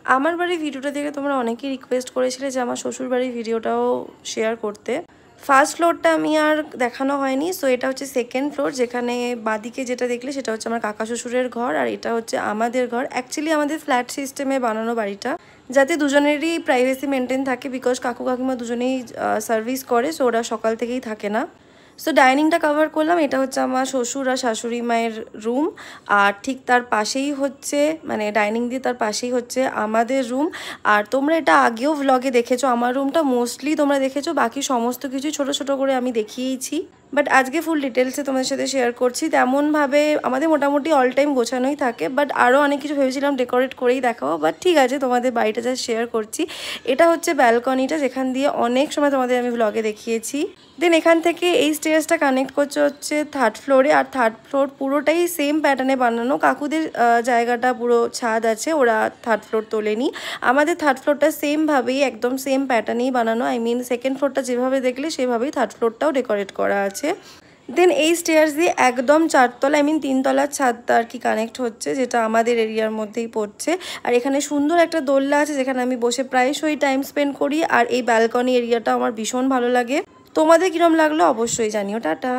আমার বাড়ির ভিডিওটা দেখে তোমরা অনেকেই রিকোয়েস্ট করেছিলে যে আমার শ্বশুর বাড়ির ভিডিওটাও শেয়ার করতে। ফার্স্ট ফ্লোরটা আমি আর দেখানো হয়নি, সো এটা হচ্ছে সেকেন্ড ফ্লোর, যেখানে বাদিকে যেটা দেখলে সেটা হচ্ছে আমার কাকা শ্বশুরের ঘর, আর এটা হচ্ছে আমাদের ঘর। অ্যাকচুয়ালি আমাদের ফ্ল্যাট সিস্টেমে বানানো বাড়িটা, যাতে দুজনেরই প্রাইভেসি মেনটেন থাকে, বিকজ কাকু কাকিমা দুজনেই সার্ভিস করে, সো ওরা সকাল থেকেই থাকে না। সো ডাইনিংটা কভার করলাম। এটা হচ্ছে আমার শ্বশুর আর শাশুড়ি মায়ের রুম, আর ঠিক তার পাশেই হচ্ছে, মানে ডাইনিং দিয়ে তার পাশেই হচ্ছে আমাদের রুম। আর তোমরা এটা আগেও ভ্লগে দেখেছো, আমার রুমটা মোস্টলি তোমরা দেখেছো, বাকি সমস্ত কিছু ছোট ছোট করে আমি দেখিয়েছি, বাট আজকে ফুল ডিটেলসে তোমাদের সাথে শেয়ার করছি। তেমনভাবে আমাদের মোটামুটি অল টাইম গোছানোই থাকে, বাট আরও অনেক কিছু ভেবেছিলাম ডেকোরেট করেই দেখাবো, বাট ঠিক আছে তোমাদের বাড়িটা যা শেয়ার করছি। এটা হচ্ছে ব্যালকনিটা, যেখান দিয়ে অনেক সময় তোমাদের আমি ভ্লগে দেখিয়েছি। দেন এখান থেকে এই স্টেয়ার্সটা কানেক্ট করছে হচ্ছে থার্ড ফ্লোরে, আর থার্ড ফ্লোর পুরোটাই সেম প্যাটার্নে বানানো। কাকুদের জায়গাটা পুরো ছাদ আছে, ওরা থার্ড ফ্লোর তোলেনি। আমাদের থার্ড ফ্লোরটা সেমভাবেই একদম সেম প্যাটার্নেই বানানো, আই মিন সেকেন্ড ফ্লোরটা যেভাবে দেখলে সেভাবেই থার্ড ফ্লোরটাও ডেকোরেট করা আছে। দেন এই স্টেয়ার্স দিয়ে একদম 4তলা, আই মিন 3তলার ছাদটা আর কি কানেক্ট হচ্ছে, যেটা আমাদের এরিয়ার মধ্যেই পড়ছে। আর এখানে সুন্দর একটা দোলনা আছে, যেখানে আমি বসে প্রায়শই টাইম স্পেন্ড করি, আর এই ব্যালকনি এরিয়াটা আমার ভীষণ ভালো লাগে। তোমাদের কিরম লাগলো অবশ্যই জানিও। টাটা।